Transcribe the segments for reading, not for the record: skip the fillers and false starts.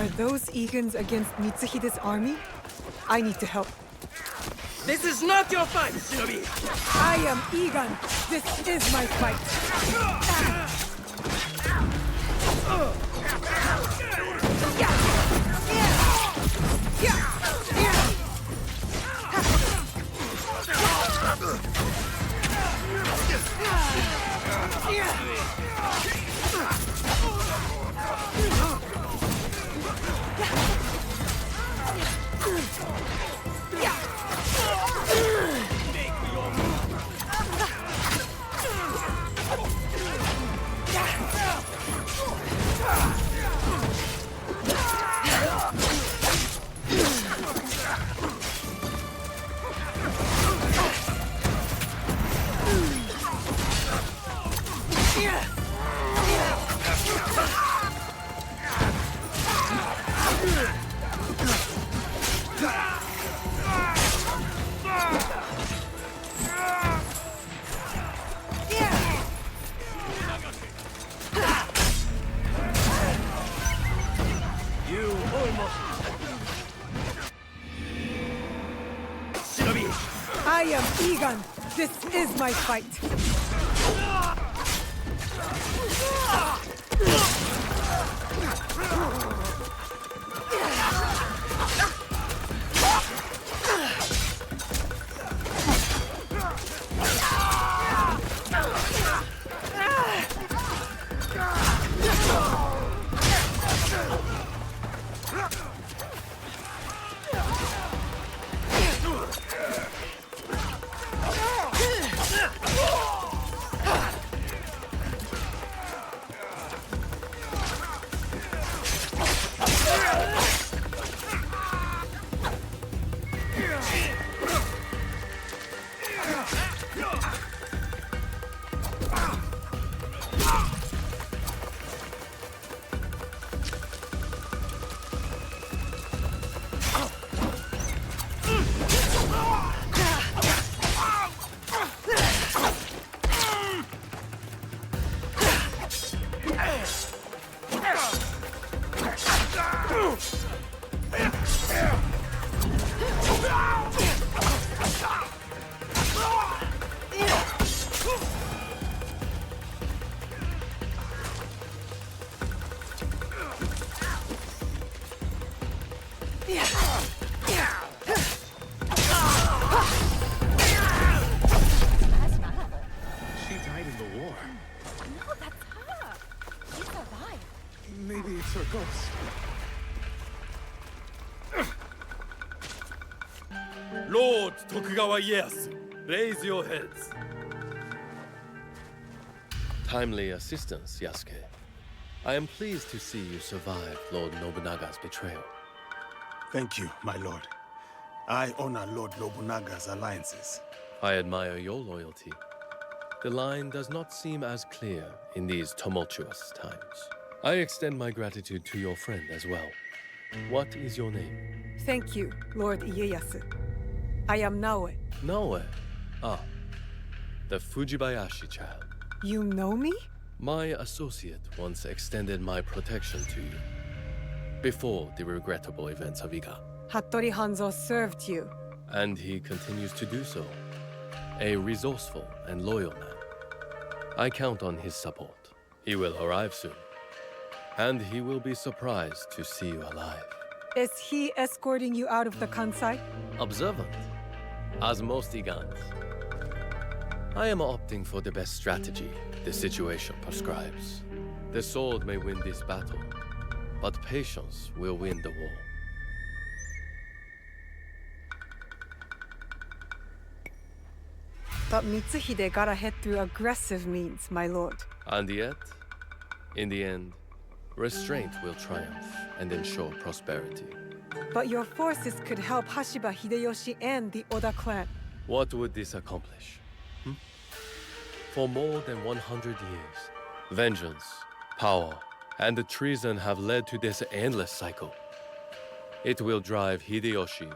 Are those Egans against Mitsuhide's army? I need to help. This is not your fight, Shinobi! I am Egan. This is my fight. I am Egan. This is my fight. Lord Tokugawa Ieyasu, raise your heads. Timely assistance, Yasuke. I am pleased to see you survived Lord Nobunaga's betrayal. Thank you, my lord. I honor Lord Nobunaga's alliances. I admire your loyalty. The line does not seem as clear in these tumultuous times. I extend my gratitude to your friend as well. What is your name? Thank you, Lord Ieyasu. I am Naoe. Naoe? Ah, the Fujibayashi child. You know me? My associate once extended my protection to you. Before the regrettable events of Iga. Hattori Hanzo served you. And he continues to do so. A resourceful and loyal man. I count on his support. He will arrive soon. And he will be surprised to see you alive. Is he escorting you out of the Kansai? Observant, as most Igans. I am opting for the best strategy the situation prescribes. The sword may win this battle, but patience will win the war. But Mitsuhide got ahead through aggressive means, my lord. And yet, in the end, restraint will triumph and ensure prosperity. But your forces could help Hashiba Hideyoshi and the Oda clan. What would this accomplish? For more than 100 years, vengeance, power, and the treason have led to this endless cycle. It will drive Hideyoshi,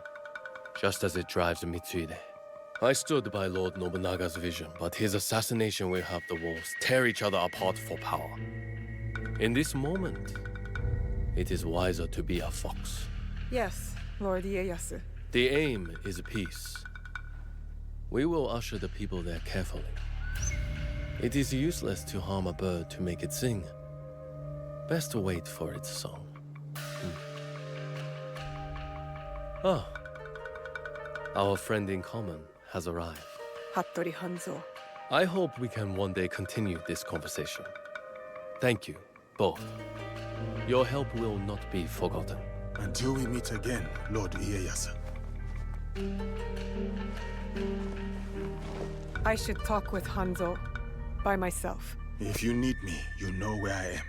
just as it drives Mitsuhide. I stood by Lord Nobunaga's vision, but his assassination will have the wolves tear each other apart for power. In this moment, it is wiser to be a fox. Yes, Lord Ieyasu. The aim is peace. We will usher the people there carefully. It is useless to harm a bird to make it sing. Best to wait for its song. Ah, our friend in common has arrived. Hattori Hanzo. I hope we can one day continue this conversation. Thank you, both. Your help will not be forgotten. Until we meet again, Lord Ieyasu. I should talk with Hanzo by myself. If you need me, you know where I am.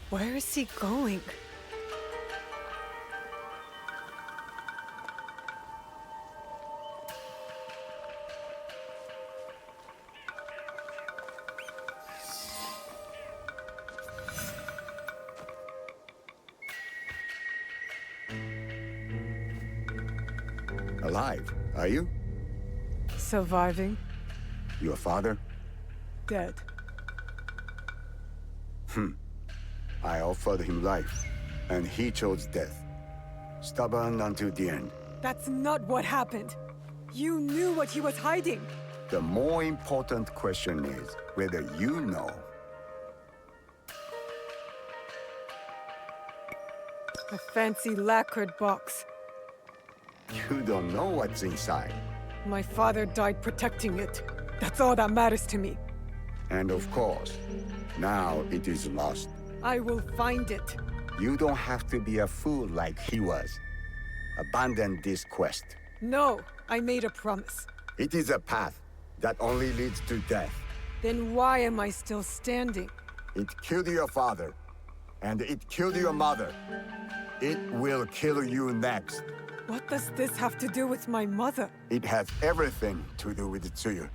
Where is he going? Alive, are you? Surviving, Your father? dead. I offered him life, and he chose death. Stubborn until the end. That's not what happened. You knew what he was hiding. The more important question is whether you know. A fancy lacquered box. You don't know what's inside. My father died protecting it. That's all that matters to me. And of course, now it is lost. I will find it. You don't have to be a fool like he was. Abandon this quest. No, I made a promise. It is a path that only leads to death. Then why am I still standing? It killed your father, and it killed your mother. It will kill you next. What does this have to do with my mother? It has everything to do with Tsuyu.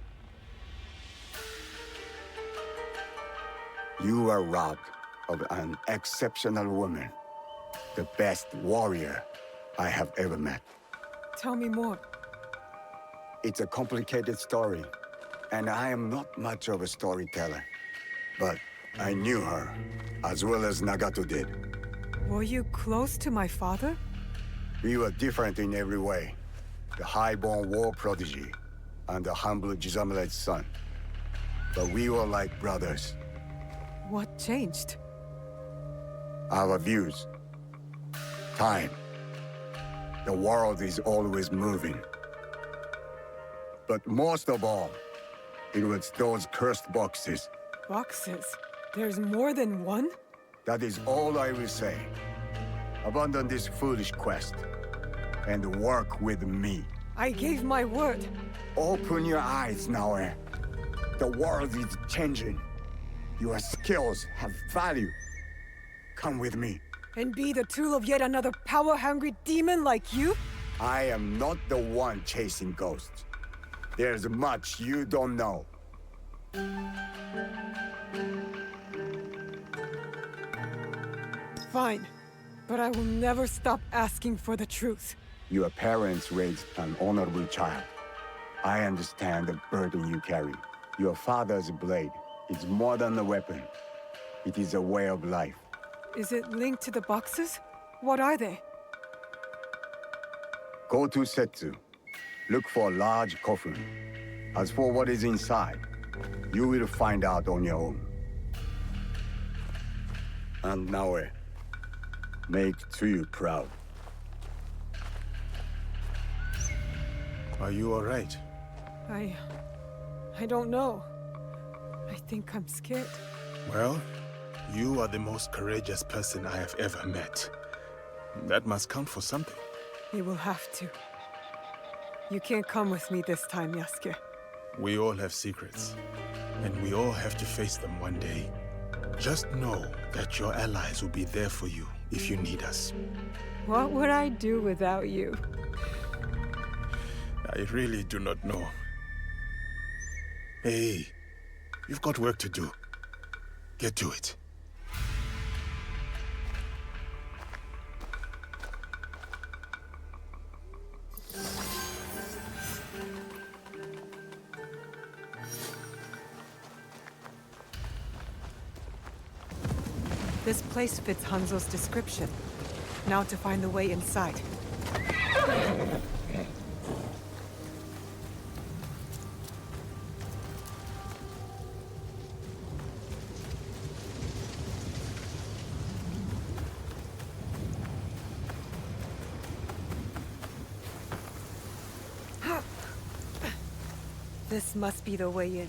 You were robbed of an exceptional woman. The best warrior I have ever met. Tell me more. It's a complicated story, and I am not much of a storyteller. But I knew her, as well as Nagato did. Were you close to my father? We were different in every way. The high-born war prodigy, and the humble Jizamure's son. But we were like brothers. What changed? Our views. Time. The world is always moving. But most of all, it was those cursed boxes. Boxes? There's more than one? That is all I will say. Abandon this foolish quest, and work with me. I gave my word. Open your eyes, Naoe. The world is changing. Your skills have value. Come with me. And be the tool of yet another power-hungry demon like you? I am not the one chasing ghosts. There's much you don't know. Fine. But I will never stop asking for the truth. Your parents raised an honorable child. I understand the burden you carry. Your father's blade is more than a weapon. It is a way of life. Is it linked to the boxes? What are they? Go to Setsu. Look for a large coffin. As for what is inside, you will find out on your own. And Naoe, make Tsuyu proud. Are you all right? I don't know. I think I'm scared. Well, you are the most courageous person I have ever met. That must count for something. You will have to. You can't come with me this time, Yasuke. We all have secrets, and we all have to face them one day. Just know that your allies will be there for you if you need us. What would I do without you? I really do not know. Hey, you've got work to do. Get to it. This place fits Hanzo's description. Now to find the way inside. This must be the way in.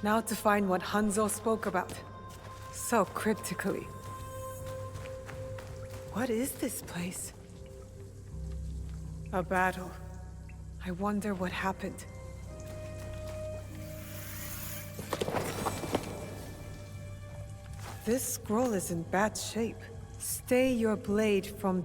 Now to find what Hanzo spoke about. So cryptically. What is this place? A battle. I wonder what happened. This scroll is in bad shape. Stay your blade from...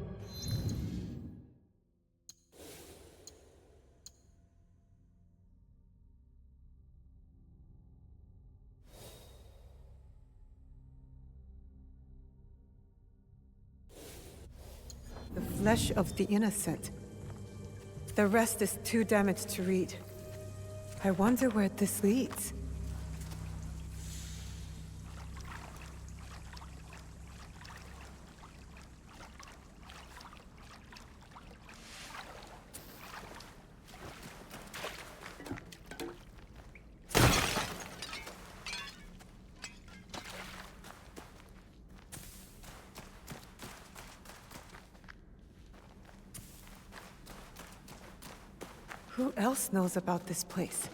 The flesh of the innocent. The rest is too damaged to read. I wonder where this leads. Who else knows about this place?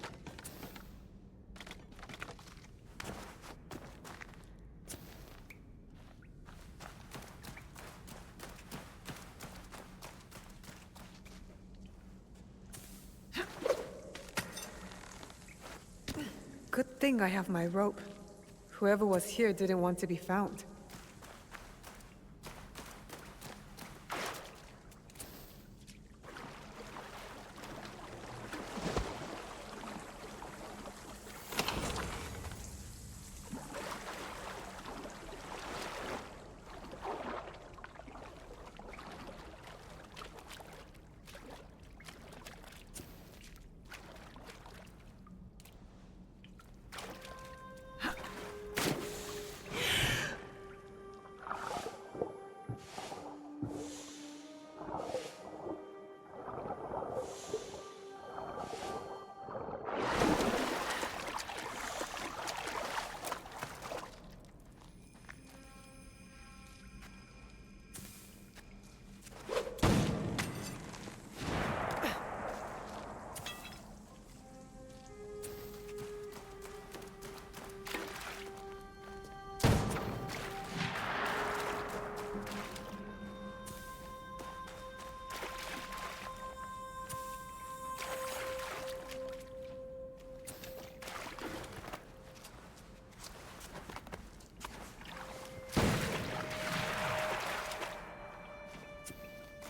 Good thing I have my rope. Whoever was here didn't want to be found.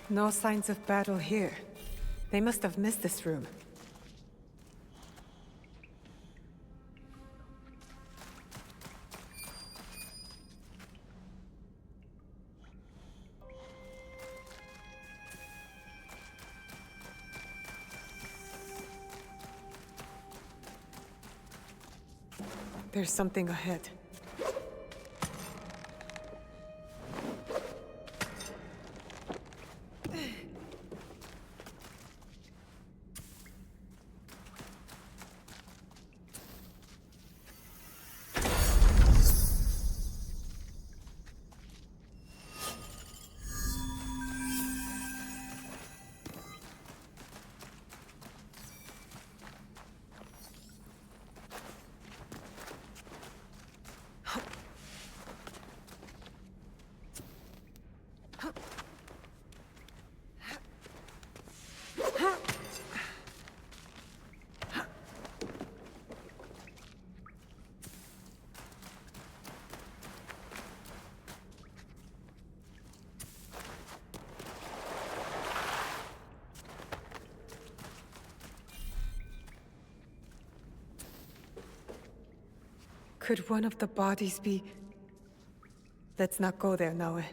No signs of battle here. They must have missed this room. There's something ahead. Could one of the bodies be... Let's not go there, Naue.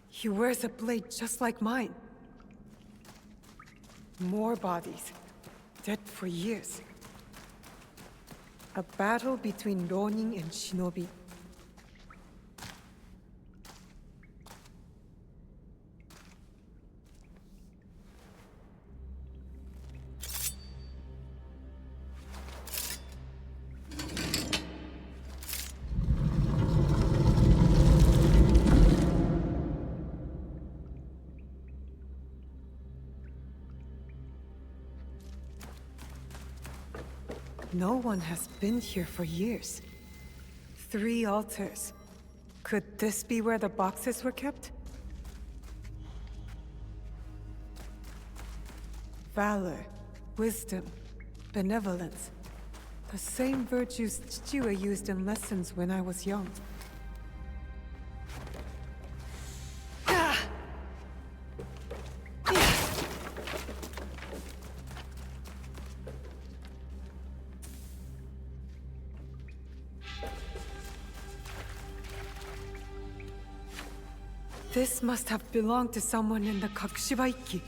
He wears a blade just like mine. More bodies, dead for years. A battle between Ronin and Shinobi. No one has been here for years. 3 altars. Could this be where the boxes were kept? Valor, wisdom, benevolence. The same virtues Chichiue used in lessons when I was young. This must have belonged to someone in the Kakushibaiki.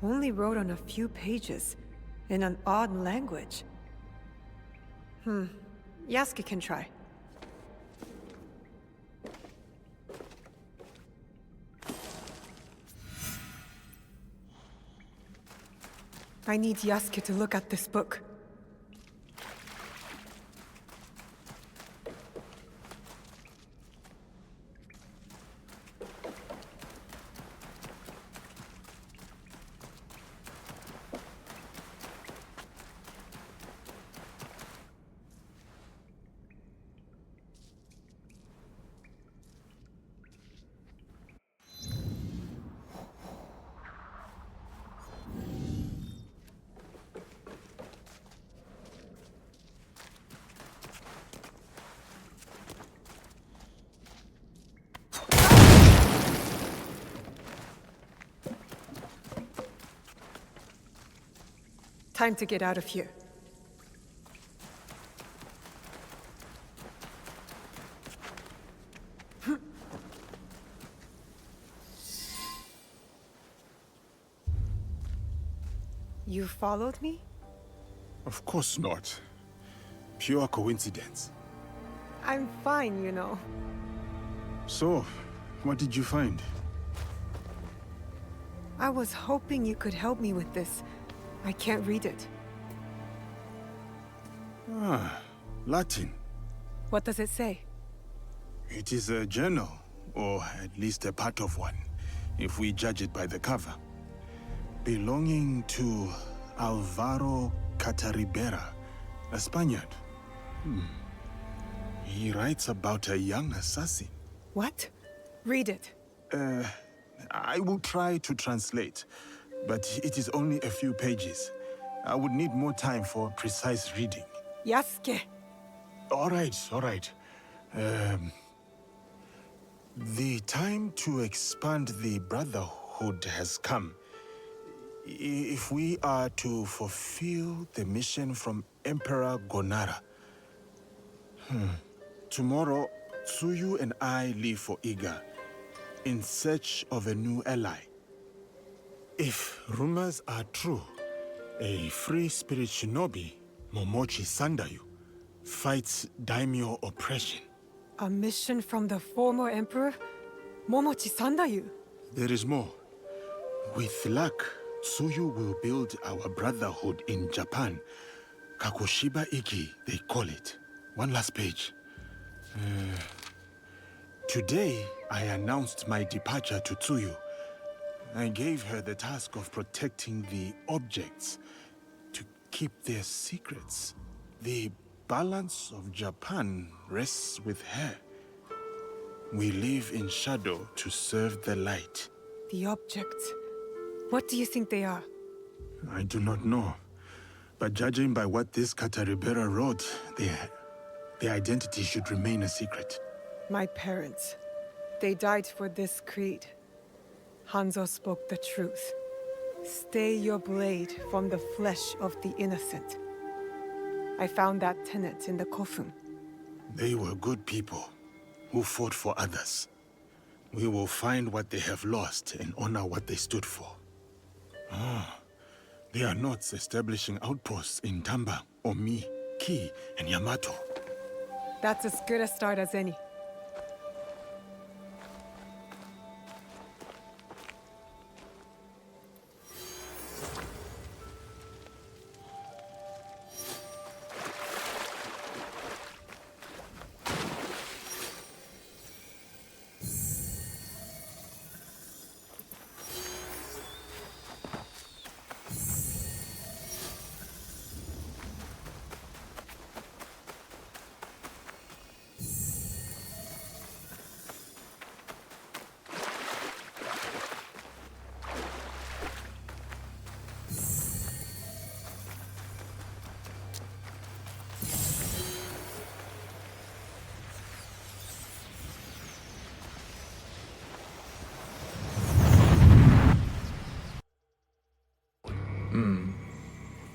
Only wrote on a few pages, in an odd language. Yasuke can try. I need Yasuke to look at this book. Time to get out of here. You followed me? Of course not. Pure coincidence. I'm fine, you know. So, what did you find? I was hoping you could help me with this. I can't read it. Ah, Latin. What does it say? It is a journal, or at least a part of one, if we judge it by the cover. Belonging to Alvaro Cataribera, a Spaniard. He writes about a young assassin. What? Read it. I will try to translate, but it is only a few pages. I would need more time for precise reading. Yasuke! All right. The time to expand the Brotherhood has come. If we are to fulfill the mission from Emperor Gonara. Tomorrow, Tsuyu and I leave for Iga, in search of a new ally. If rumors are true, a free spirit shinobi, Momochi Sandayu, fights daimyo oppression. A mission from the former emperor? Momochi Sandayu? There is more. With luck, Tsuyu will build our brotherhood in Japan. Kakushiba Iki, they call it. One last page. Today, I announced my departure to Tsuyu. I gave her the task of protecting the objects, to keep their secrets. The balance of Japan rests with her. We live in shadow to serve the light. The objects. What do you think they are? I do not know. But judging by what this Kataribera wrote, their identity should remain a secret. My parents. They died for this creed. Hanzo spoke the truth. Stay your blade from the flesh of the innocent. I found that tenet in the Kofun. They were good people who fought for others. We will find what they have lost and honor what they stood for. They are not establishing outposts in Tamba, Omi, Ki, and Yamato. That's as good a start as any.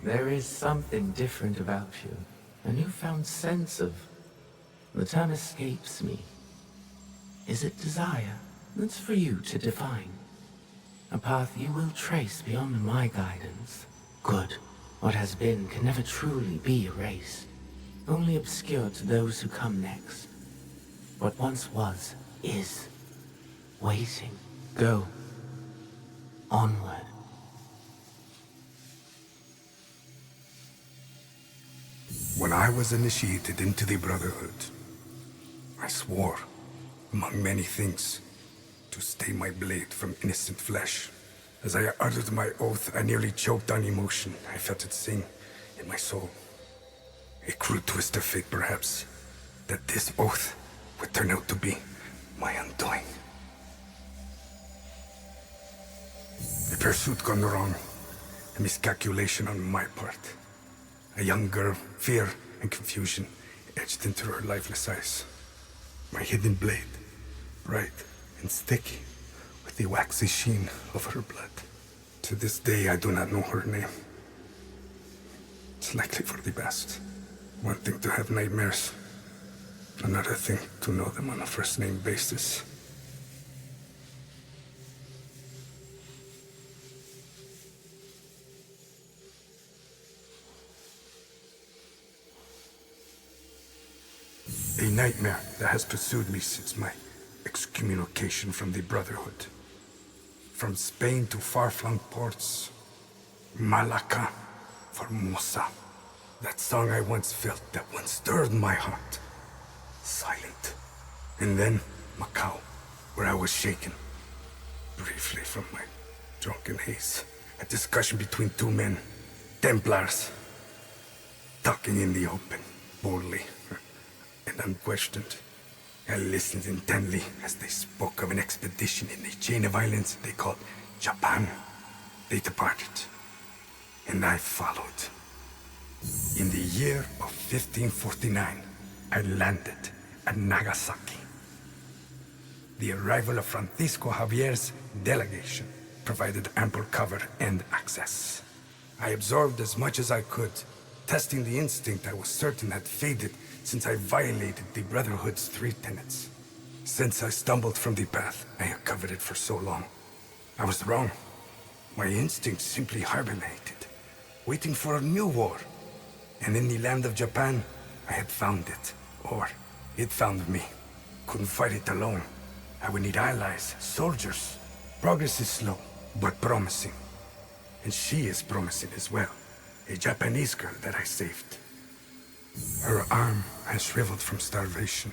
There is something different about you. A newfound sense of... The term escapes me. Is it desire? That's for you to define. A path you will trace beyond my guidance. Good. What has been can never truly be erased. Only obscured to those who come next. What once was, is. Waiting. Go. Onward. When I was initiated into the Brotherhood, I swore, among many things, to stay my blade from innocent flesh. As I uttered my oath, I nearly choked on emotion. I felt it sing in my soul. A crude twist of fate, perhaps, that this oath would turn out to be my undoing. A pursuit gone wrong, a miscalculation on my part. A young girl, fear and confusion etched into her lifeless eyes. My hidden blade, bright and sticky, with the waxy sheen of her blood. To this day, I do not know her name. It's likely for the best. One thing to have nightmares, another thing to know them on a first-name basis. A nightmare that has pursued me since my excommunication from the Brotherhood. From Spain to far-flung ports, Malacca, Formosa. That song I once felt, that once stirred my heart. Silent. And then Macau, where I was shaken. Briefly from my drunken haze. A discussion between two men, Templars. Talking in the open, boldly and unquestioned. I listened intently as they spoke of an expedition in a chain of islands they called Japan. They departed, and I followed. In the year of 1549, I landed at Nagasaki. The arrival of Francisco Javier's delegation provided ample cover and access. I absorbed as much as I could, testing the instinct I was certain had faded since I violated the Brotherhood's 3 tenets. Since I stumbled from the path, I had covered it for so long. I was wrong. My instinct simply hibernated, waiting for a new war. And in the land of Japan, I had found it. Or, it found me. Couldn't fight it alone. I would need allies, soldiers. Progress is slow, but promising. And she is promising as well. A Japanese girl that I saved. Her arm has shriveled from starvation.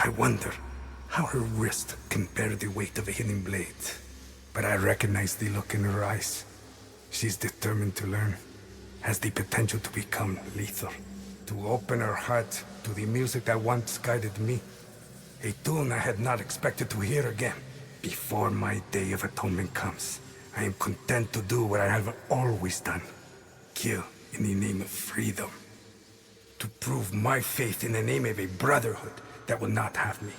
I wonder how her wrist can bear the weight of a hidden blade. But I recognize the look in her eyes. She's determined to learn. Has the potential to become lethal. to open her heart to the music that once guided me. A tune I had not expected to hear again. Before my day of atonement comes, I am content to do what I have always done. Kill in the name of freedom. To prove my faith in the name of a brotherhood that will not have me.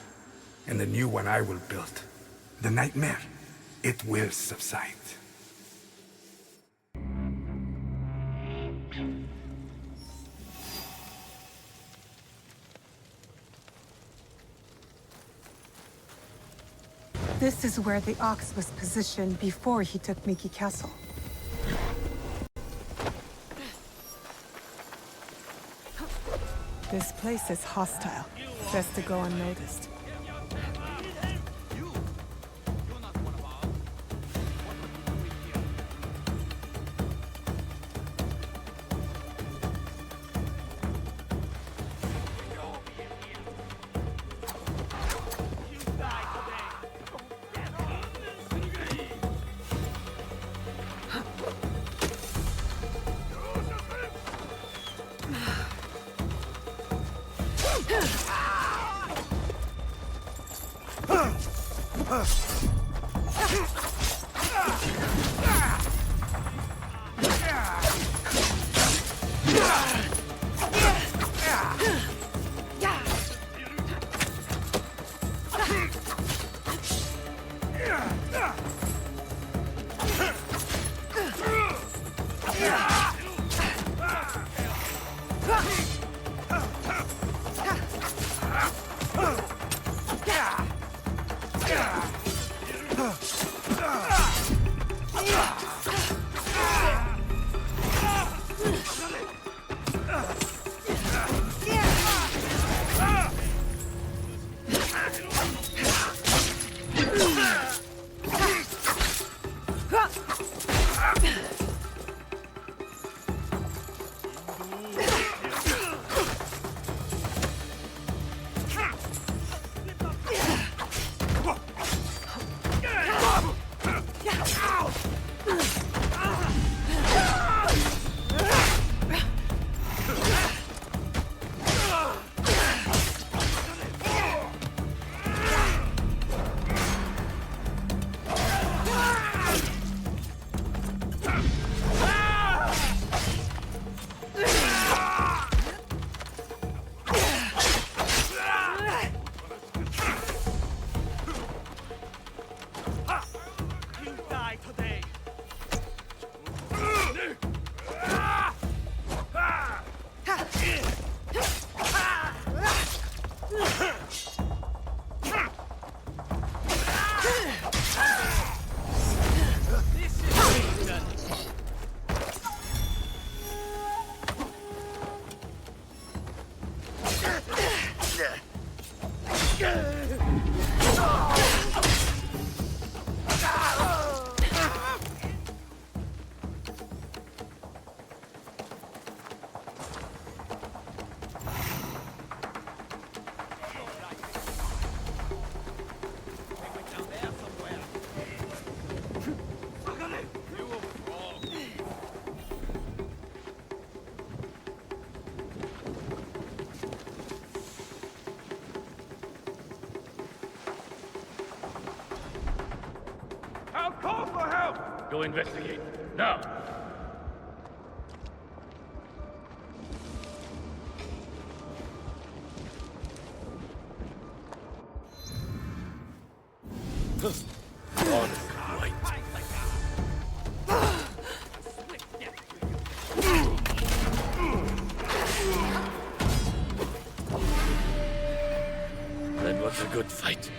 And the new one I will build. The nightmare, it will subside. This is where the ox was positioned before he took Miki Castle. This place is hostile. Best to go unnoticed. Go investigate. Now! That was a good fight.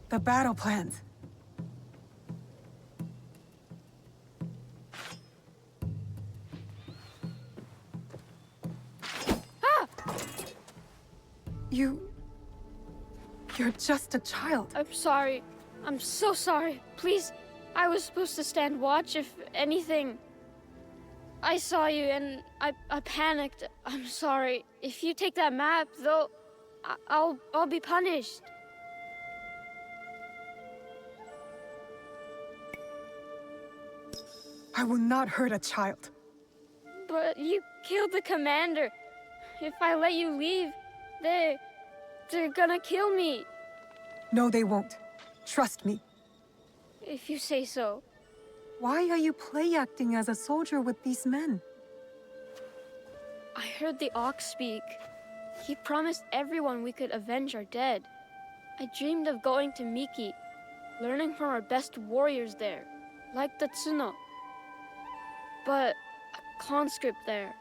The battle plans. You're just a child. I'm sorry. I'm so sorry. Please, I was supposed to stand watch if anything. I saw you and I panicked. I'm sorry. If you take that map, though, I'll be punished. I will not hurt a child. But you killed the commander. If I let you leave, they're gonna kill me. No, they won't. Trust me. If you say so. Why are you play-acting as a soldier with these men? I heard the Ox speak. He promised everyone we could avenge our dead. I dreamed of going to Miki, learning from our best warriors there, like the Tsuno. But a conscript there,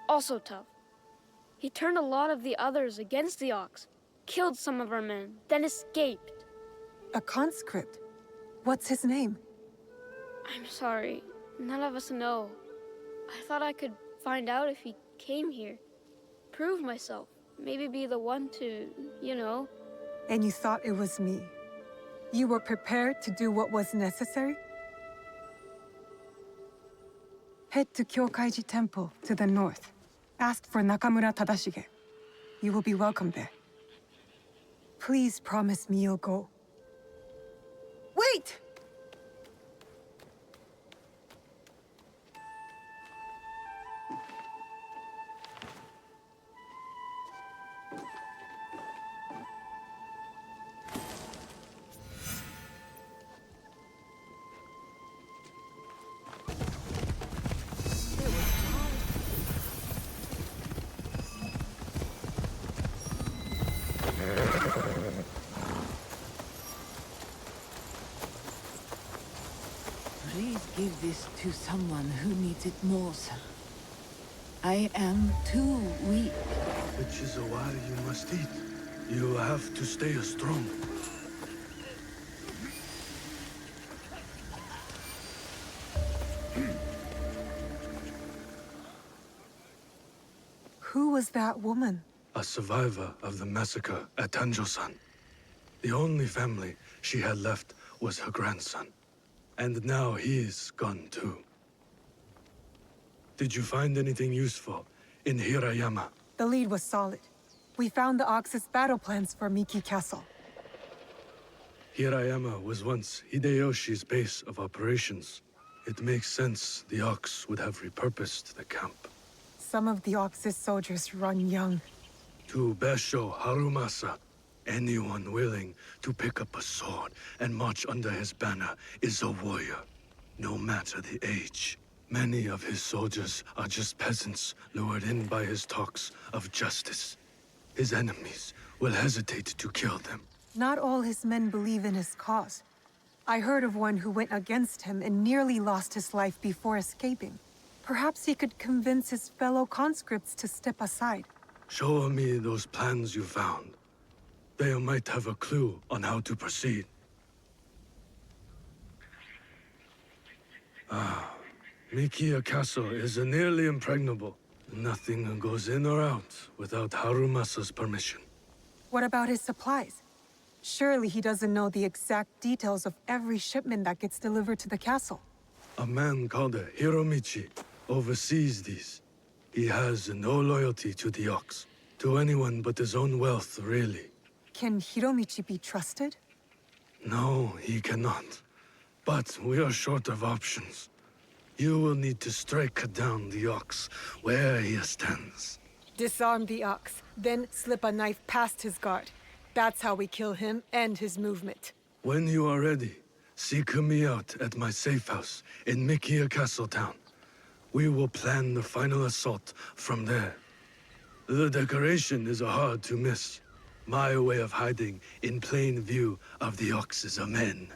also tough. He turned a lot of the others against the Ox, killed some of our men, then escaped. A conscript? What's his name? I'm sorry. None of us know. I thought I could find out if he came here. Prove myself. Maybe be the one to, you know. And you thought it was me. You were prepared to do what was necessary? Head to Kyokaiji Temple to the north. Ask for Nakamura Tadashige. You will be welcome there. Please promise me you'll go. Wait! Please give this to someone who needs it more, sir. I am too weak. Which is why you must eat. You have to stay strong. Who was that woman? A survivor of the massacre at Tanjo-san. The only family she had left was her grandson. And now he's gone too. Did you find anything useful in Hirayama? The lead was solid. We found the Ox's battle plans for Miki Castle. Hirayama was once Hideyoshi's base of operations. It makes sense the Ox would have repurposed the camp. Some of the Ox's soldiers run young. To Basho Harumasa, anyone willing to pick up a sword and march under his banner is a warrior, no matter the age. Many of his soldiers are just peasants lured in by his talks of justice. His enemies will hesitate to kill them. Not all his men believe in his cause. I heard of one who went against him and nearly lost his life before escaping. Perhaps he could convince his fellow conscripts to step aside. Show me those plans you found. They might have a clue on how to proceed. Mikiya Castle is nearly impregnable. Nothing goes in or out without Harumasa's permission. What about his supplies? Surely he doesn't know the exact details of every shipment that gets delivered to the castle. A man called Hiromichi oversees these. He has no loyalty to the Ox, to anyone but his own wealth, really. Can Hiromichi be trusted? No, he cannot. But we are short of options. You will need to strike down the Ox where he stands. Disarm the Ox, then slip a knife past his guard. That's how we kill him and his movement. When you are ready, seek me out at my safe house in Mikiya Castle Town. We will plan the final assault from there. The decoration is hard to miss. My way of hiding in plain view of the Ox's men.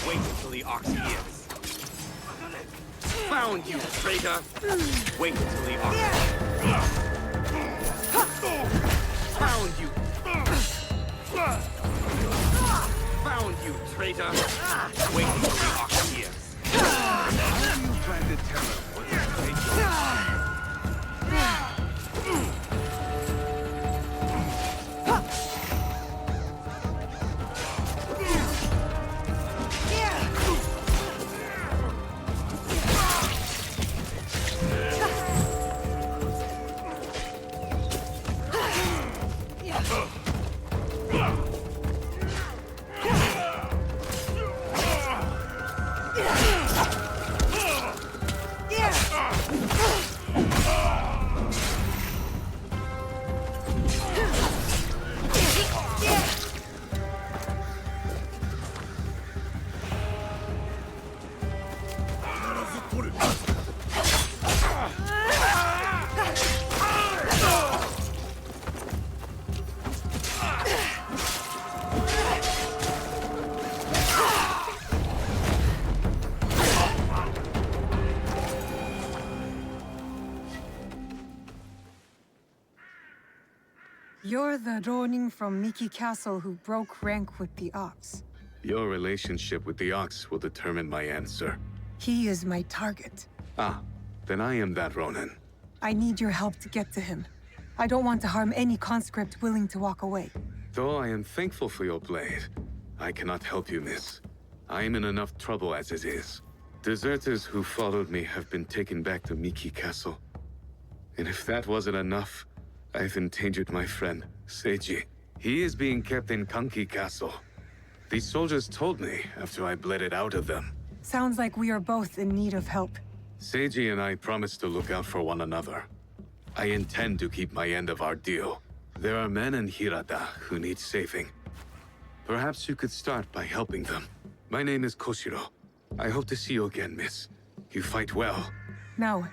Wait until the ox hears. Found you, traitor! Wait until the ox hears. Found you! Found you, traitor! Wait until the ox hears. How do you plan to tell her what to take your... You're the Ronin from Miki Castle who broke rank with the Ox. Your relationship with the Ox will determine my answer. He is my target. Ah, then I am that Ronin. I need your help to get to him. I don't want to harm any conscript willing to walk away. Though I am thankful for your blade, I cannot help you, miss. I am in enough trouble as it is. Deserters who followed me have been taken back to Miki Castle. And if that wasn't enough, I've endangered my friend, Seiji. He is being kept in Kanki Castle. These soldiers told me after I bled it out of them. Sounds like we are both in need of help. Seiji and I promised to look out for one another. I intend to keep my end of our deal. There are men in Hirata who need saving. Perhaps you could start by helping them. My name is Koshiro. I hope to see you again, miss. You fight well. Now,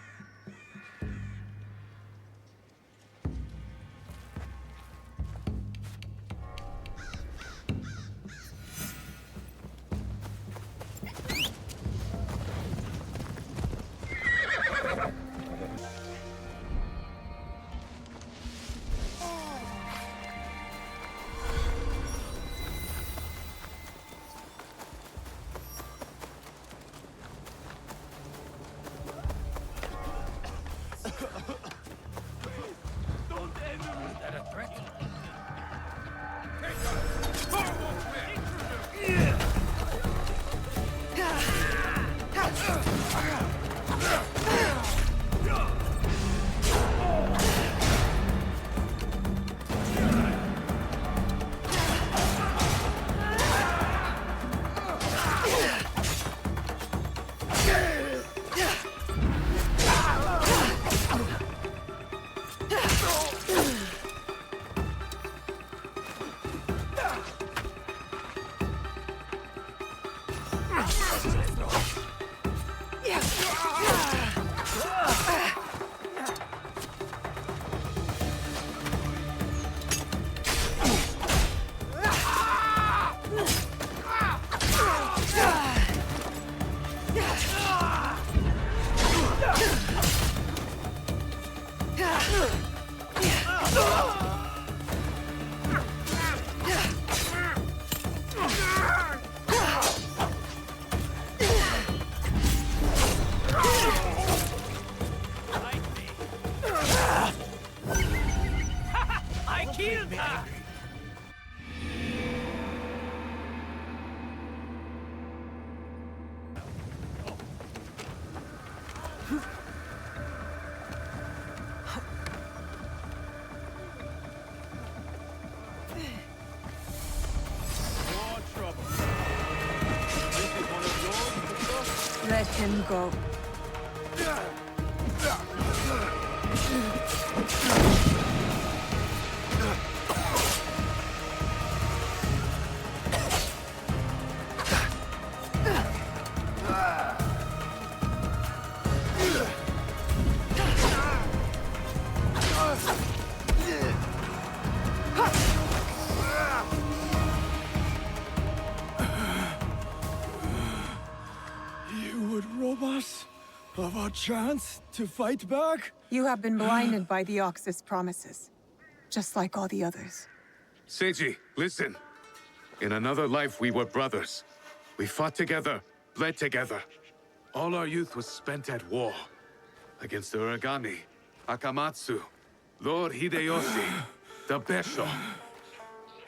let him go. rob us of our chance to fight back? You have been blinded by the Ox's promises, just like all the others. Seiji, listen. In another life, we were brothers. We fought together, bled together. All our youth was spent at war. Against the Uragami, Akamatsu, Lord Hideyoshi, the Besho.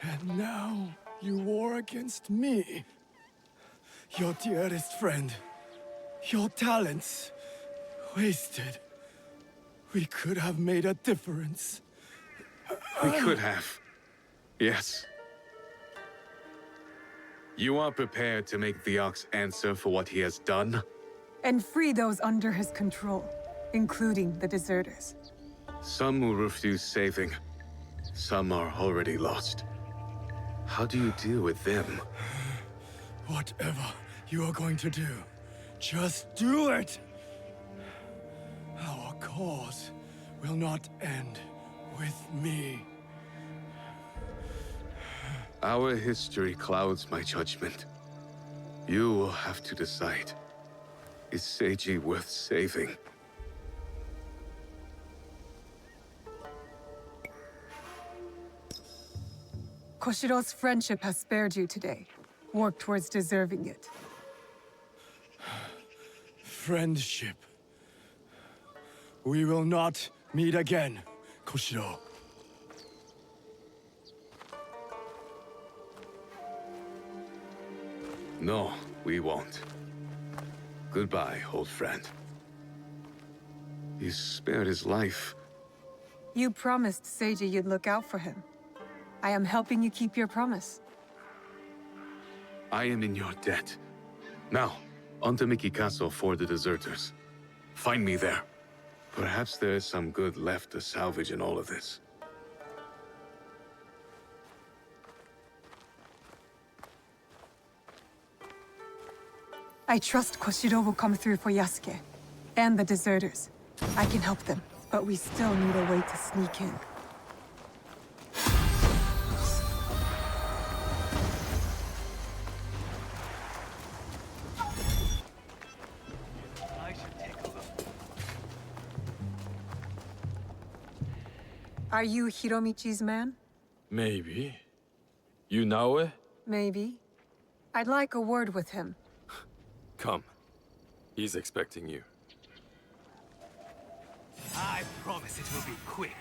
And now you war against me. Your dearest friend. Your talents. Wasted. We could have made a difference. We could have. Yes. You are prepared to make the Ox answer for what he has done? And free those under his control, including the deserters. Some will refuse saving. Some are already lost. How do you deal with them? Whatever you are going to do, just do it! Our cause will not end with me. Our history clouds my judgment. You will have to decide. Is Seiji worth saving? Koshiro's friendship has spared you today. Work towards deserving it. Friendship. We will not meet again, Koshiro. No, we won't. Goodbye, old friend. You spared his life. You promised Seiji you'd look out for him. I am helping you keep your promise. I am in your debt. Now, on to Miki Castle for the deserters. Find me there. Perhaps there is some good left to salvage in all of this. I trust Koshiro will come through for Yasuke and the deserters. I can help them, but we still need a way to sneak in. Are you Hiromichi's man? Maybe. You know it? Maybe. I'd like a word with him. Come. He's expecting you. I promise it will be quick.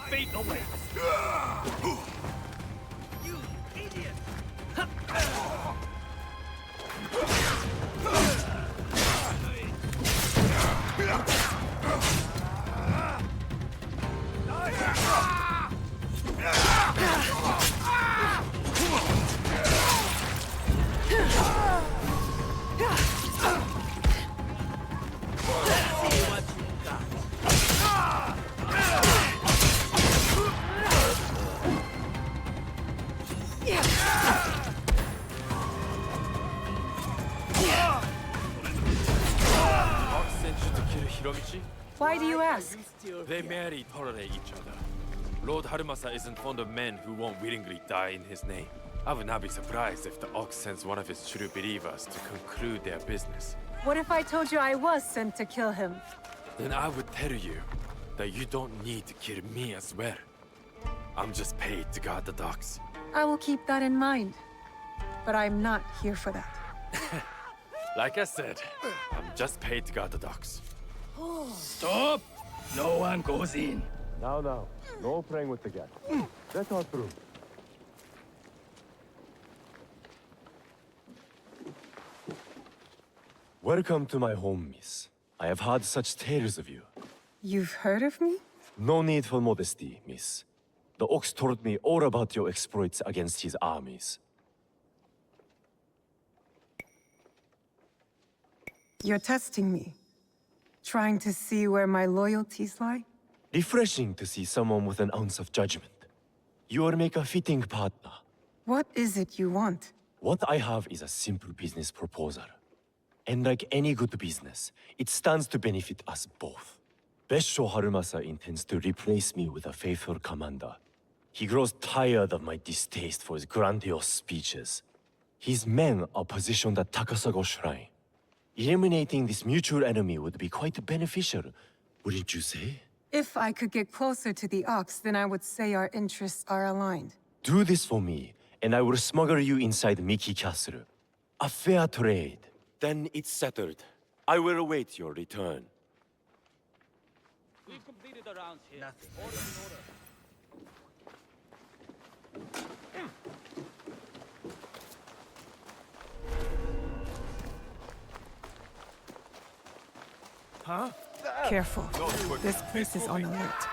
Fate awaits. You idiot! Why do you ask? They marry tolerate each other. Lord Harumasa isn't fond of men who won't willingly die in his name. I would not be surprised if the Ox sends one of his true believers to conclude their business. What if I told you I was sent to kill him? Then I would tell you that you don't need to kill me as well. I'm just paid to guard the docks. I will keep that in mind. But I'm not here for that. Like I said, I'm just paid to guard the docks. Stop! No one goes in. Now, no playing with the gas. Let us through. Welcome to my home, miss. I have heard such tales of you. You've heard of me? No need for modesty, miss. The Ox told me all about your exploits against his armies. You're testing me. Trying to see where my loyalties lie? Refreshing to see someone with an ounce of judgment. You will make a fitting partner. What is it you want? What I have is a simple business proposal. And like any good business, it stands to benefit us both. Besho Harumasa intends to replace me with a faithful commander. He grows tired of my distaste for his grandiose speeches. His men are positioned at Takasago Shrine. Eliminating this mutual enemy would be quite beneficial, wouldn't you say? If I could get closer to the Ox, then I would say our interests are aligned. Do this for me, and I will smuggle you inside Miki Castle. A fair trade. Then it's settled. I will await your return. We've completed the rounds here. Nothing. Order in order. Huh? Careful. This place is on alert.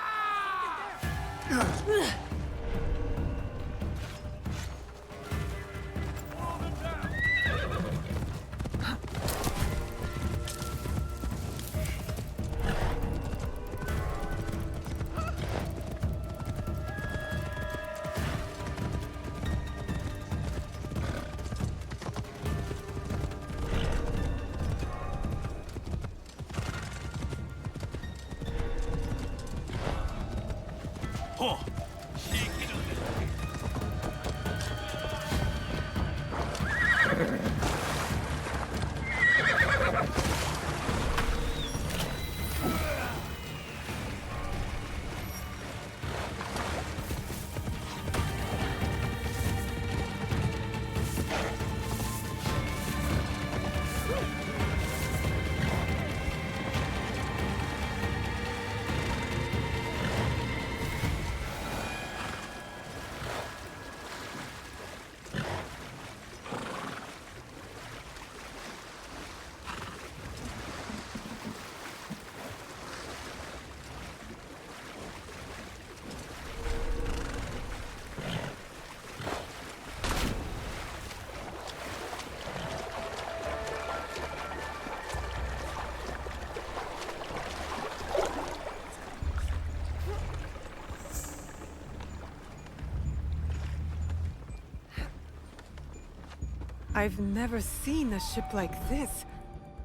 I've never seen a ship like this.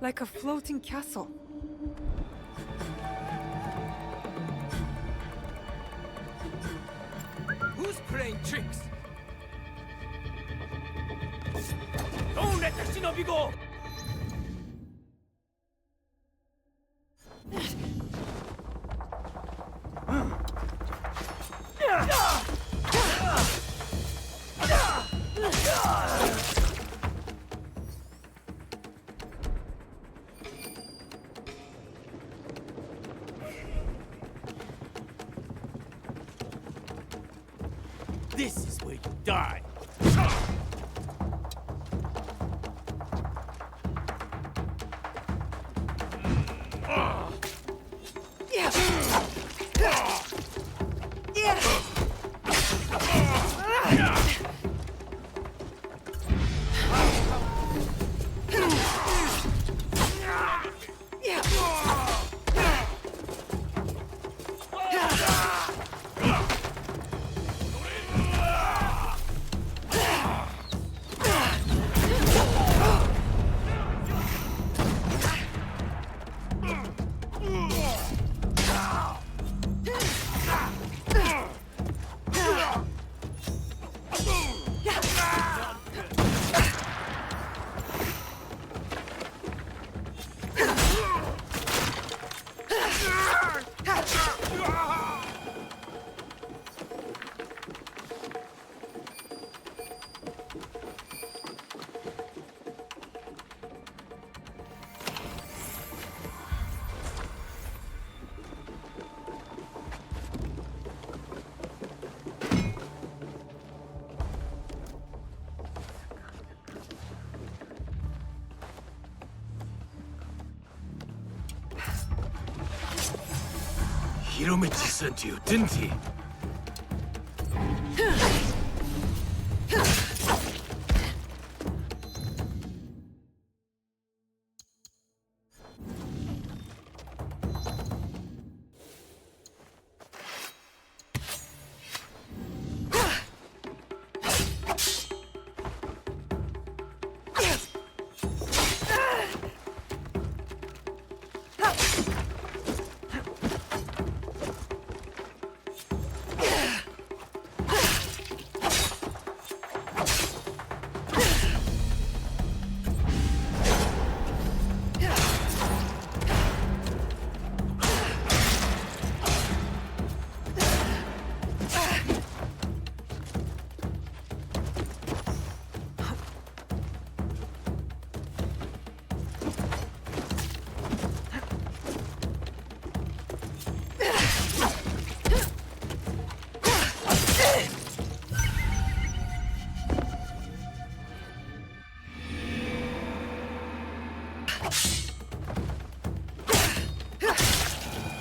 Like a floating castle. Who's playing tricks? Don't let the shinobi go! This is where you die. Hiromichi sent you, didn't he?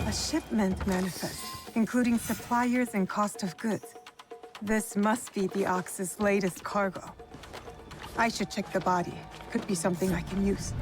A shipment manifest, including suppliers and cost of goods. This must be the Ox's latest cargo. I should check the body. Could be something I can use.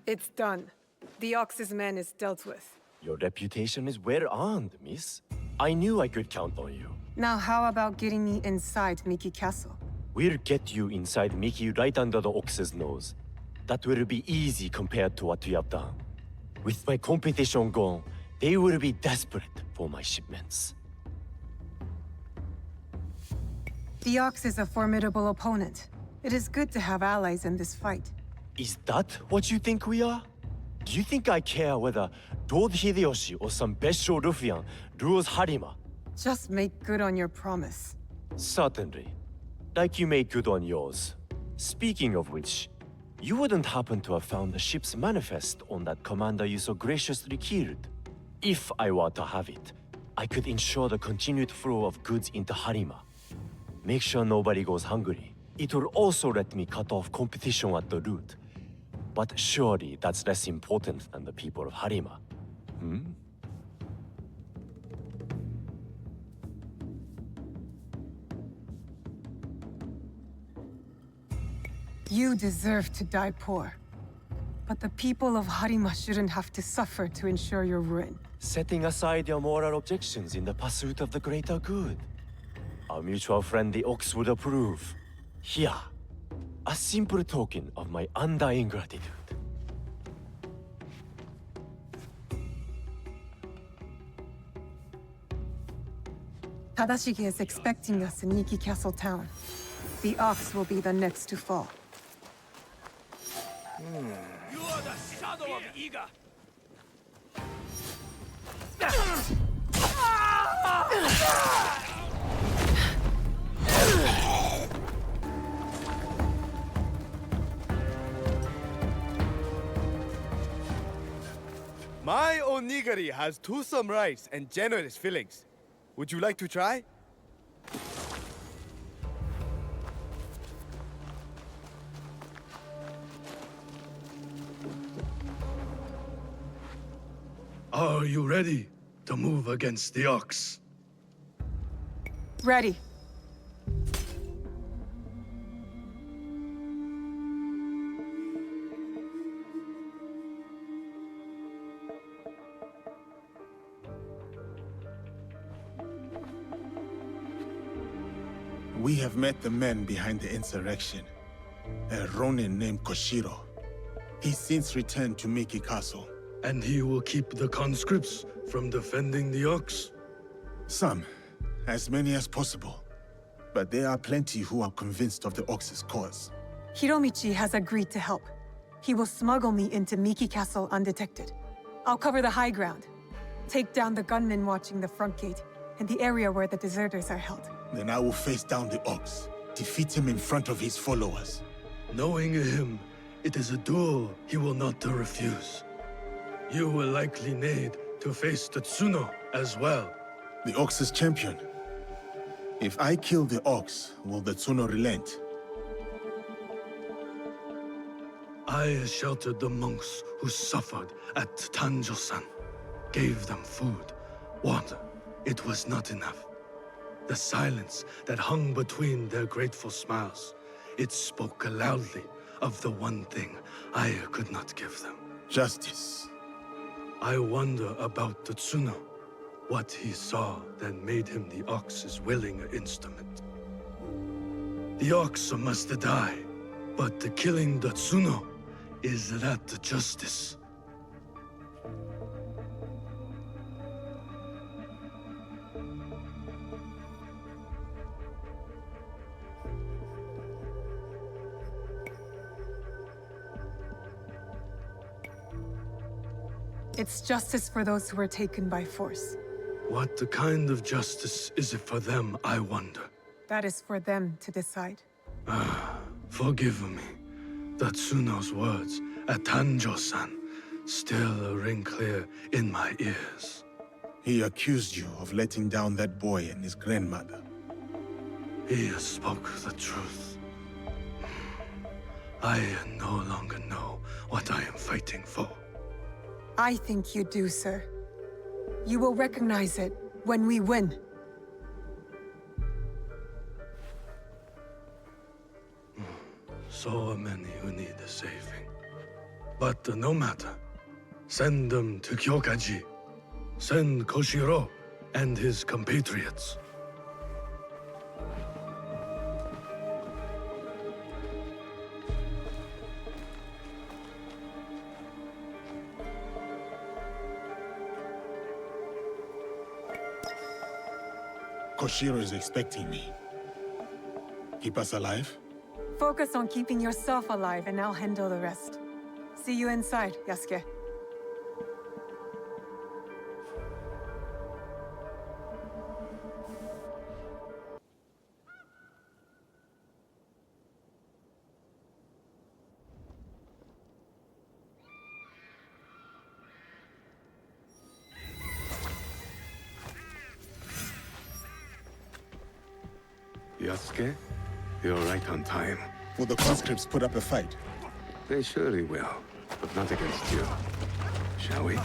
It's done. The Ox's man is dealt with. Your reputation is well earned, miss. I knew I could count on you. Now how about getting me inside Miki Castle? We'll get you inside Mickey right under the Ox's nose. That will be easy compared to what we have done. With my competition gone, they will be desperate for my shipments. The Ox is a formidable opponent. It is good to have allies in this fight. Is that what you think we are? Do you think I care whether Lord Hideyoshi or some Besho ruffian rules Harima? Just make good on your promise. Certainly. Like you made good on yours. Speaking of which, you wouldn't happen to have found the ship's manifest on that commander you so graciously killed. If I were to have it, I could ensure the continued flow of goods into Harima. Make sure nobody goes hungry. It will also let me cut off competition at the root. But surely that's less important than the people of Harima. Hmm? You deserve to die poor. But the people of Harima shouldn't have to suffer to ensure your ruin. Setting aside your moral objections in the pursuit of the greater good. Our mutual friend the Ox would approve. Here, a simple token of my undying gratitude. Tadashige is expecting us in Miki Castle town. The Ox will be the next to fall. You are the shadow of Iga! My onigiri has toothsome rice and generous fillings. Would you like to try? Are you ready to move against the Ox? Ready. We have met the men behind the insurrection. A Ronin named Koshiro. He's since returned to Miki Castle. And he will keep the conscripts from defending the Ox? Some. As many as possible. But there are plenty who are convinced of the Ox's cause. Hiromichi has agreed to help. He will smuggle me into Miki Castle undetected. I'll cover the high ground. Take down the gunmen watching the front gate, and the area where the deserters are held. Then I will face down the Ox. Defeat him in front of his followers. Knowing him, it is a duel he will not refuse. You will likely need to face the Tsuno as well. The Ox's champion. If I kill the Ox, will the Tsuno relent? I sheltered the monks who suffered at Tanjo-san. Gave them food, water. It was not enough. The silence that hung between their grateful smiles, it spoke loudly of the one thing I could not give them. Justice. I wonder about the Tsuno. What he saw that made him the Ox's willing instrument. The Ox must die, but the killing the Tsuno, is that the justice? It's justice for those who were taken by force. What kind of justice is it for them, I wonder? That is for them to decide. Forgive me. The Tsuno's words at Tanjo-san still ring clear in my ears. He accused you of letting down that boy and his grandmother. He spoke the truth. I no longer know what I am fighting for. I think you do, sir. You will recognize it when we win. So many who need saving. But no matter. Send them to Kyokaji. Send Koshiro and his compatriots. Koshiro is expecting me. Keep us alive? Focus on keeping yourself alive and I'll handle the rest. See you inside, Yasuke. Yasuke, you're right on time. Will the conscripts put up a fight? They surely will, but not against you. Shall we?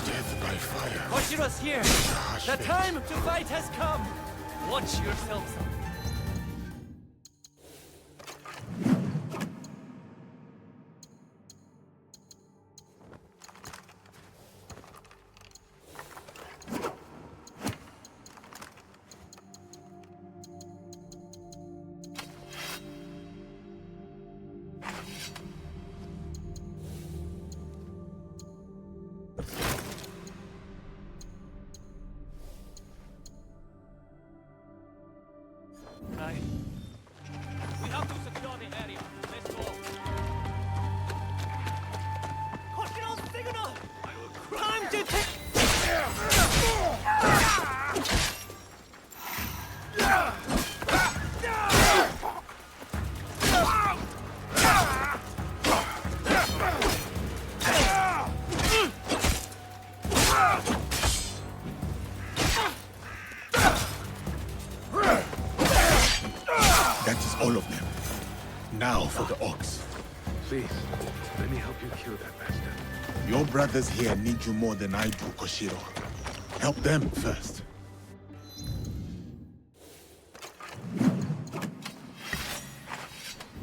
Death by fire. Koshiro's here! The time to fight has come! Watch yourselves. We have to secure the area. Let's go. Koshiro's signal! Time to take... That is all of them. Now for the ox. Please, let me help you kill that bastard. Your brothers here need you more than I do, Koshiro. Help them first.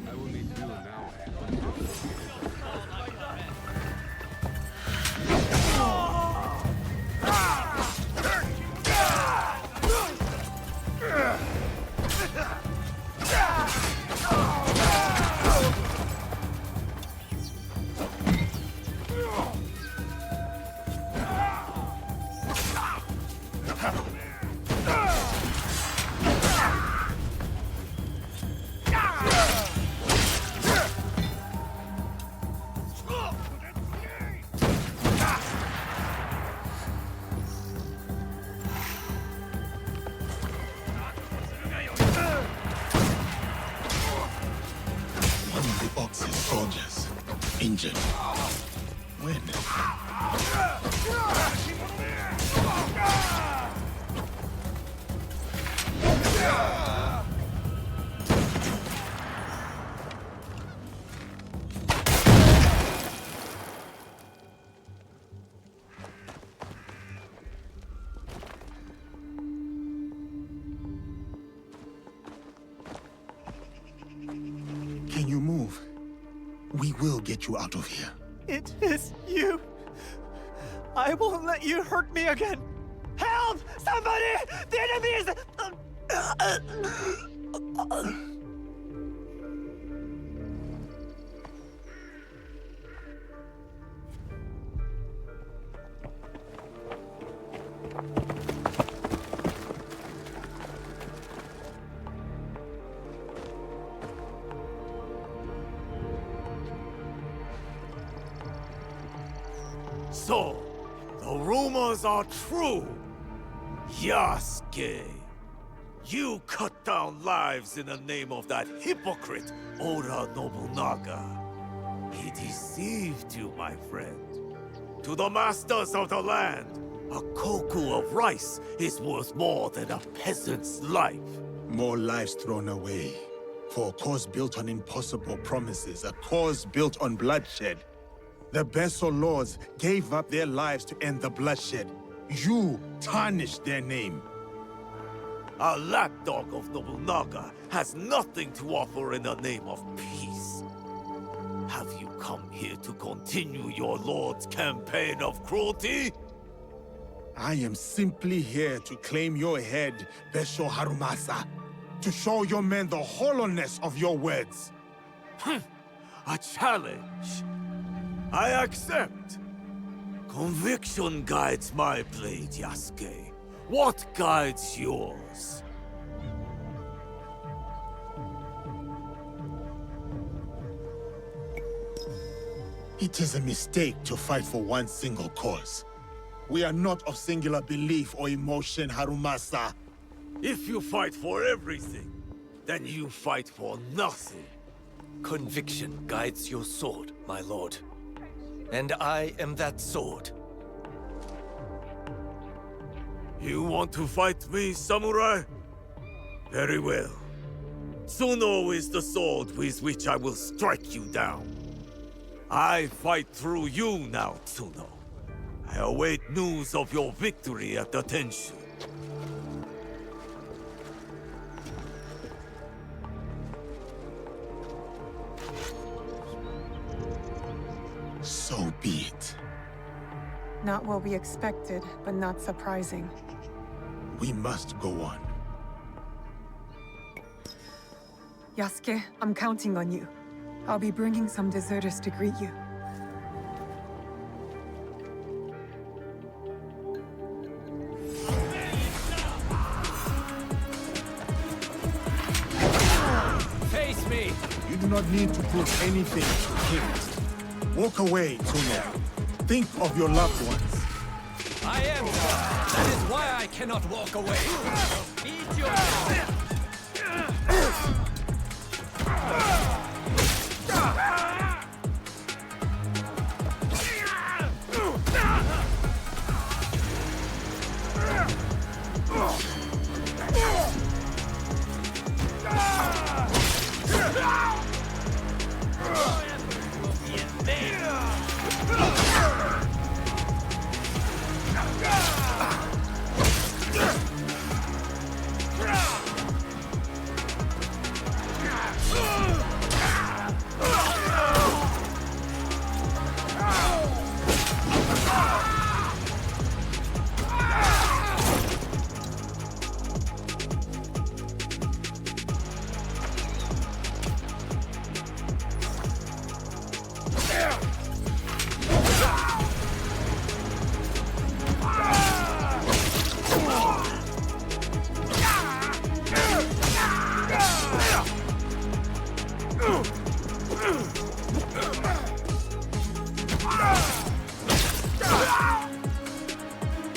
I will need you now. One of the ox's soldiers injured. When? Can you move? We will get you out of here. It is you! I won't let you hurt me again! Help! Somebody! The enemy is... So, the rumors are true. Yasuke, you cut down lives in the name of that hypocrite, Oda Nobunaga. He deceived you, my friend. To the masters of the land, a koku of rice is worth more than a peasant's life. More lives thrown away. For a cause built on impossible promises, a cause built on bloodshed. The Beso lords gave up their lives to end the bloodshed. You tarnished their name. A lapdog of Nobunaga has nothing to offer in the name of peace. Have you come here to continue your lord's campaign of cruelty? I am simply here to claim your head, Besho Harumasa. To show your men the hollowness of your words. A challenge. I accept. Conviction guides my blade, Yasuke. What guides yours? It is a mistake to fight for one single cause. We are not of singular belief or emotion, Harumasa. If you fight for everything, then you fight for nothing. Conviction guides your sword, my lord. And I am that sword. You want to fight me, samurai? Very well. Tsuno is the sword with which I will strike you down. I fight through you now, Tsuno. I await news of your victory at the Tenshu. So be it. Not what we expected, but not surprising. We must go on. Yasuke, I'm counting on you. I'll be bringing some deserters to greet you. Face me! You do not need to prove anything to Kings. Walk away, Tune. Think of your loved ones. I am. That is why I cannot walk away. Eat your...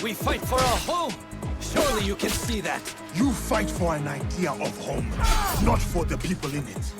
We fight for a home! Surely you can see that! You fight for an idea of home, not for the people in it.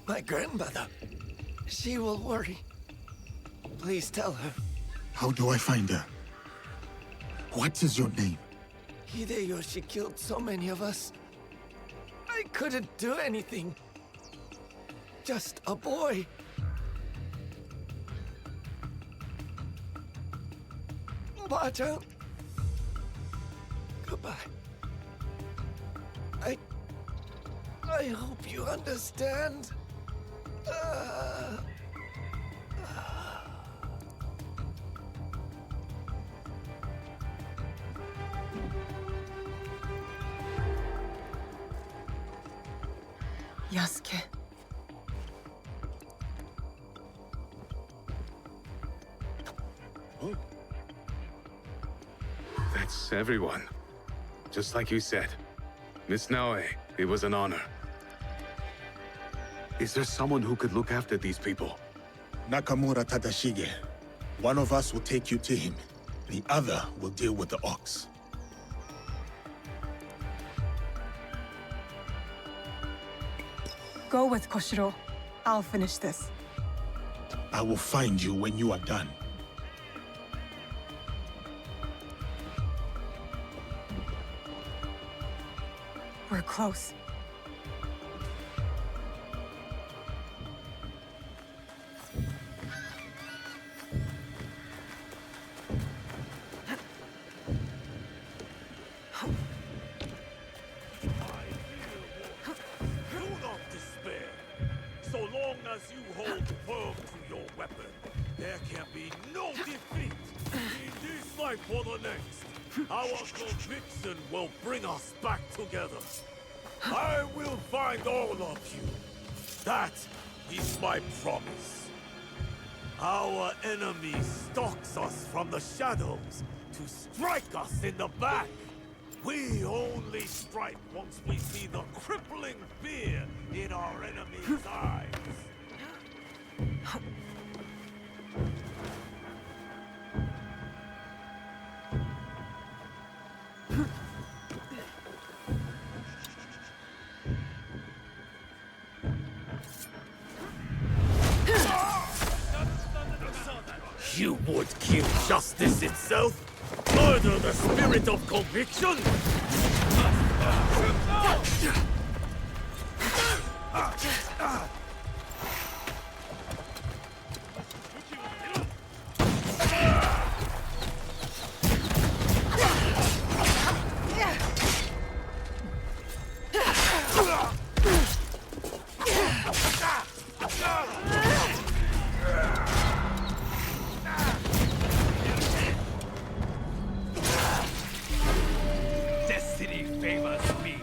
My grandmother. She will worry. Please tell her. How do I find her? What is your name? Hideyoshi killed so many of us. I couldn't do anything. Just a boy. Ba-chan. Goodbye. I hope you understand. Yasuke. That's everyone. Just like you said. Miss Naoe, it was an honor. Is there someone who could look after these people? Nakamura Tadashige. One of us will take you to him. The other will deal with the ox. Go with Koshiro. I'll finish this. I will find you when you are done. We're close. As you hold firm to your weapon, there can be no defeat. In this life or the next, our conviction will bring us back together. I will find all of you That is my promise. Our enemy stalks us from the shadows to strike us in the back. We only strike once we see the crippling fear in our enemy's eyes. You would kill justice itself? Murder the spirit of conviction? Destiny favors me.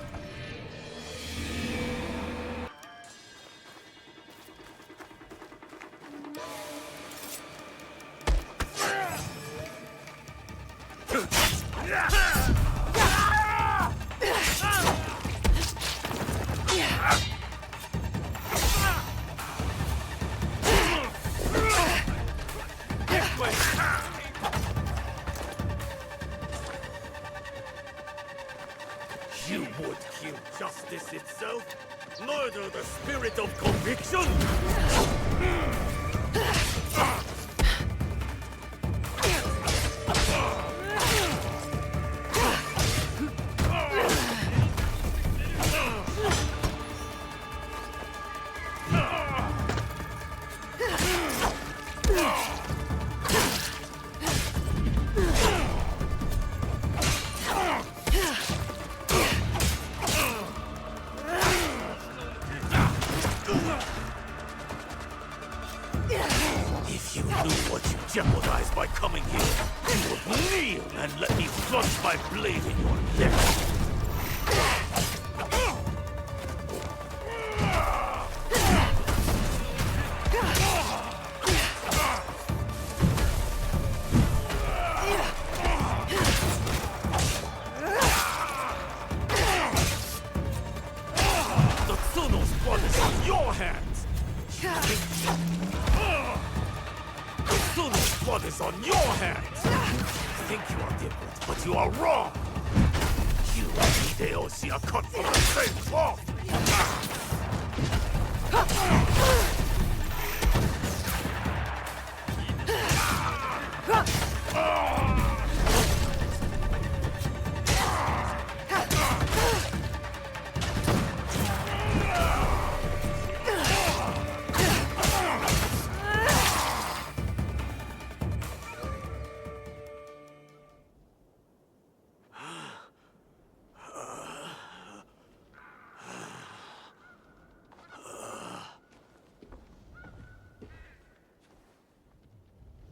You would kill justice itself? Murder the spirit of conviction? If you knew what you jeopardized by coming here, you would kneel and let me plunge my blade in your neck. The Tsuno's blood is on your hands! Tsuno's blood is on your hands! You think you are different, but you are wrong! You and Hideyoshi are cut from the same cloth!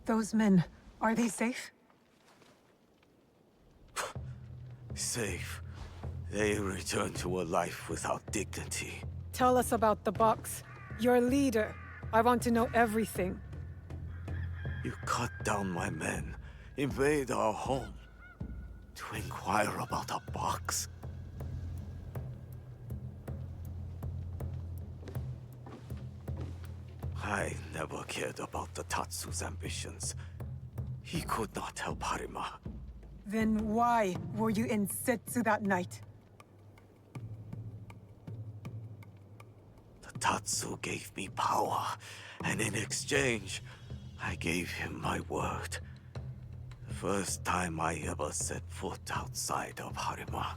Those men, are they safe? Safe. They return to a life without dignity. Tell us about the box. Your leader. I want to know everything. You cut down my men, invade our home, to inquire about a box. I never cared about the Tatsu's ambitions. He could not help Harima. Then why were you in Setsu that night? The Tatsu gave me power, and in exchange, I gave him my word. The first time I ever set foot outside of Harima.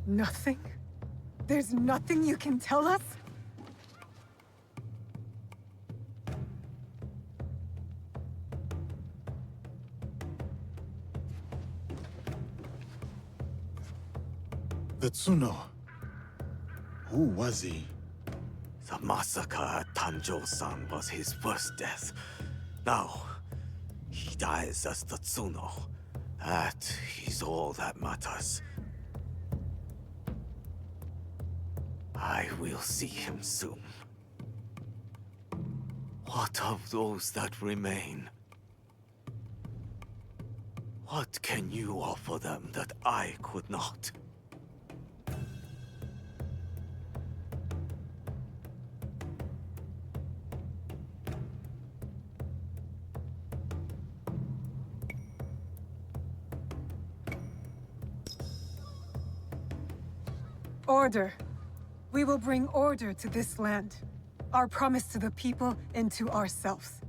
Nothing? There's nothing you can tell us? The Tsuno. Who was he? The massacre at Tanjo-san was his first death. Now, he dies as the Tsuno. That is all that matters. I will see him soon. What of those that remain? What can you offer them that I could not? Order. We will bring order to this land. Our promise to the people and to ourselves.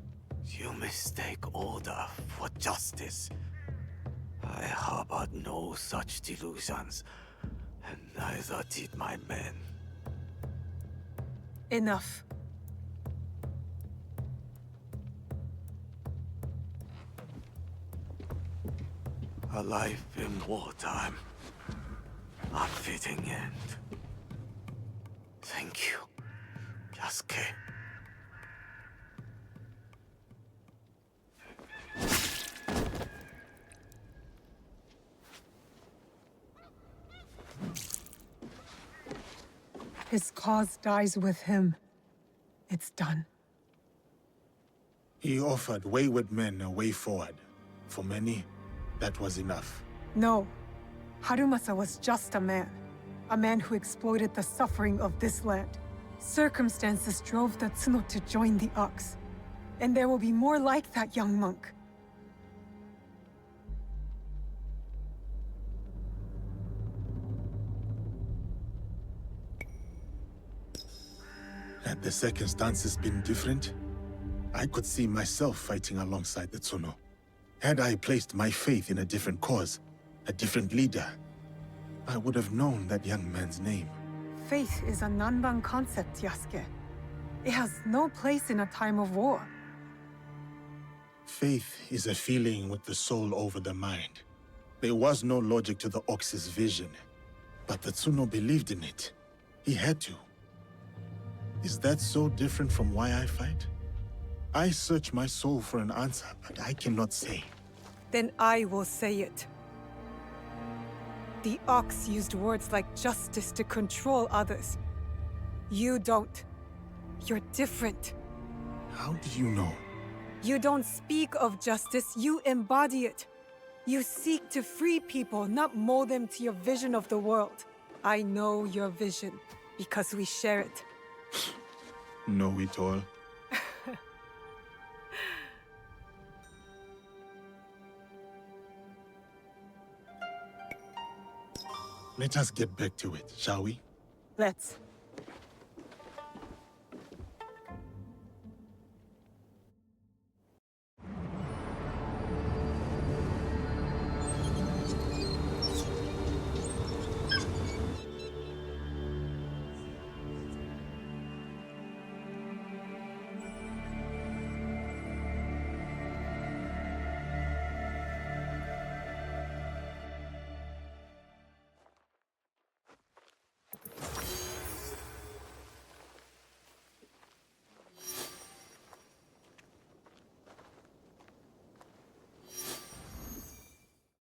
You mistake order for justice. I harbored no such delusions, and neither did my men. Enough. A life in wartime. A fitting end. Thank you, Yasuke. His cause dies with him. It's done. He offered wayward men a way forward. For many, that was enough. No. Harumasa was just a man. A man who exploited the suffering of this land. Circumstances drove the Tsuno to join the Ox. And there will be more like that young monk. Had the circumstances been different, I could see myself fighting alongside the Tsuno. Had I placed my faith in a different cause, a different leader, I would have known that young man's name. Faith is a Nanban concept, Yasuke. It has no place in a time of war. Faith is a feeling with the soul over the mind. There was no logic to the Ox's vision, but the Tsuno believed in it. He had to. Is that so different from why I fight? I search my soul for an answer, but I cannot say. Then I will say it. The Ox used words like justice to control others. You don't. You're different. How do you know? You don't speak of justice, you embody it. You seek to free people, not mold them to your vision of the world. I know your vision, because we share it. Know it all. Let us get back to it, shall we? Let's.